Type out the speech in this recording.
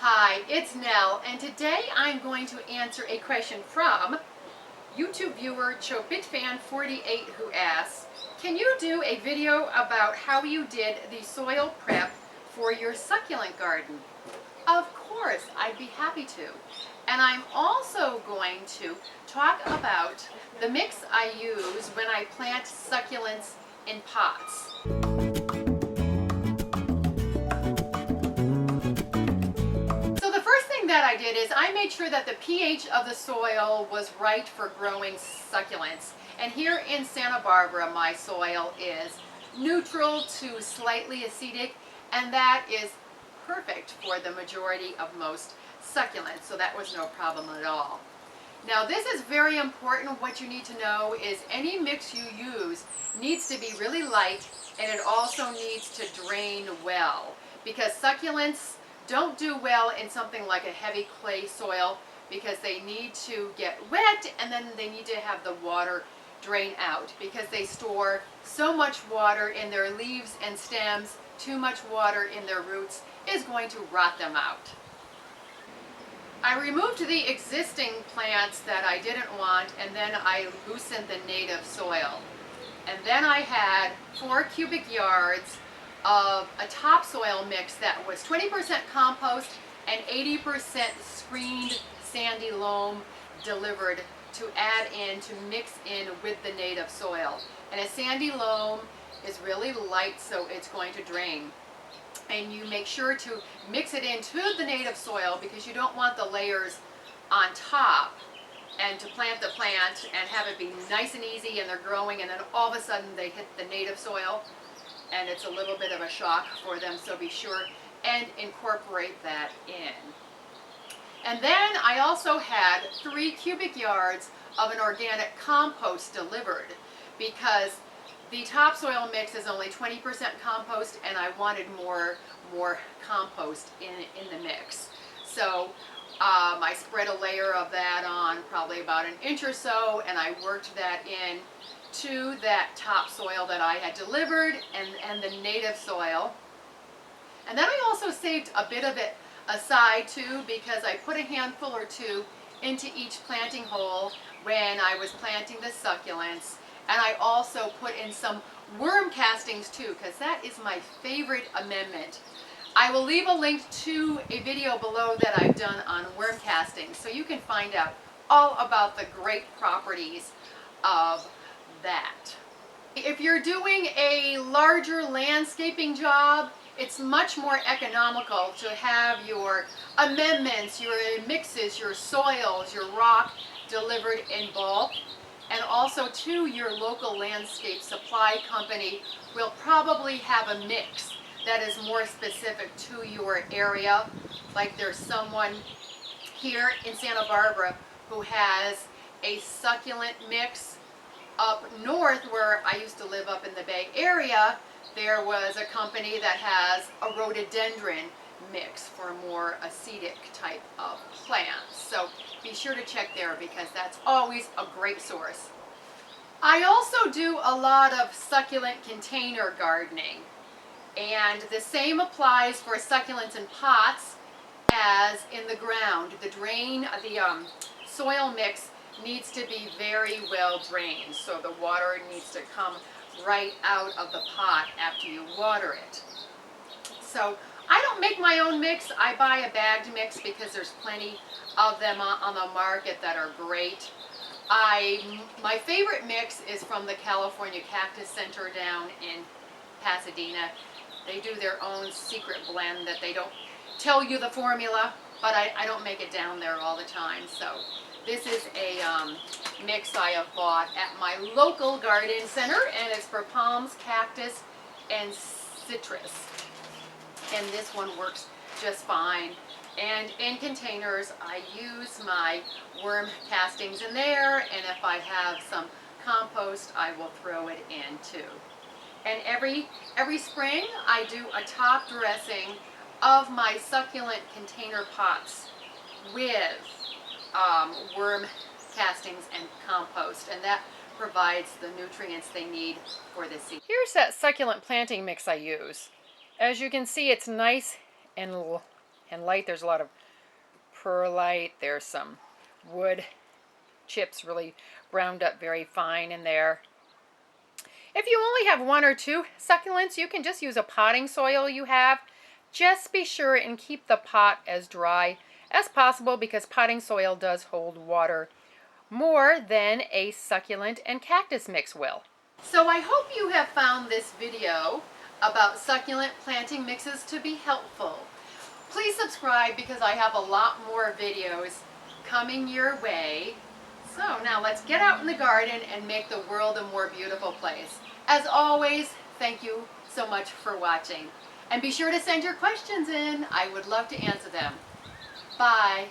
Hi, it's Nell, and today I'm going to answer a question from YouTube viewer ChobitFan48 who asks, can you do a video about how you did the soil prep for your succulent garden? Of course, I'd be happy to. And I'm also going to talk about the mix I use when I plant succulents in pots. That I did is I made sure that the pH of the soil was right for growing succulents. And here in Santa Barbara, my soil is neutral to slightly acidic, and that is perfect for the majority of most succulents, so that was no problem at all. Now this is very important. What you need to know is any mix you use needs to be really light, and it also needs to drain well, because succulents don't do well in something like a heavy clay soil because they need to get wet and then they need to have the water drain out because they store so much water in their leaves and stems. Too much water in their roots is going to rot them out. I removed the existing plants that I didn't want, and then I loosened the native soil. And then I had 4 cubic yards of a topsoil mix that was 20% compost and 80% screened sandy loam delivered to add in, to mix in with the native soil. And a sandy loam is really light, so it's going to drain. And you make sure to mix it into the native soil because you don't want the layers on top and to plant the plant and have it be nice and easy and they're growing and then all of a sudden they hit the native soil. And it's a little bit of a shock for them, so be sure and incorporate that in. And then I also had 3 cubic yards of an organic compost delivered because the topsoil mix is only 20% compost and I wanted more compost in the mix. So I spread a layer of that on probably about an inch or so, and I worked that in to that topsoil that I had delivered and the native soil. And then I also saved a bit of it aside too because I put a handful or two into each planting hole when I was planting the succulents. And I also put in some worm castings too because that is my favorite amendment. I will leave a link to a video below that I've done on worm castings so you can find out all about the great properties of that. If you're doing a larger landscaping job, it's much more economical to have your amendments, your mixes, your soils, your rock delivered in bulk. And also too, your local landscape supply company will probably have a mix that is more specific to your area. Like there's someone here in Santa Barbara who has a succulent mix. Up north where I used to live up in the Bay Area, there was a company that has a rhododendron mix for more acidic type of plants. So be sure to check there because that's always a great source. I also do a lot of succulent container gardening, and the same applies for succulents in pots as in the ground. The soil mix needs to be very well drained, so the water needs to come right out of the pot after you water it. So I don't make my own mix. I buy a bagged mix because there's plenty of them on the market that are great. My favorite mix is from the California Cactus Center down in Pasadena. They do their own secret blend that they don't tell you the formula, but I don't make it down there all the time. So this is a mix I have bought at my local garden center, and it's for palms, cactus, and citrus. And this one works just fine. And in containers, I use my worm castings in there, and if I have some compost, I will throw it in too. And every spring, I do a top dressing of my succulent container pots with worm castings and compost, and that provides the nutrients they need for the seed. Here's that succulent planting mix I use. As you can see, it's nice and and light. There's a lot of perlite. There's some wood chips really browned up very fine in there. If you only have 1 or 2 succulents, you can just use a potting soil you have. Just be sure and keep the pot as dry as possible because potting soil does hold water more than a succulent and cactus mix will. So I hope you have found this video about succulent planting mixes to be helpful. Please subscribe because I have a lot more videos coming your way. So now let's get out in the garden and make the world a more beautiful place. As always, thank you so much for watching. And be sure to send your questions in. I would love to answer them. Bye.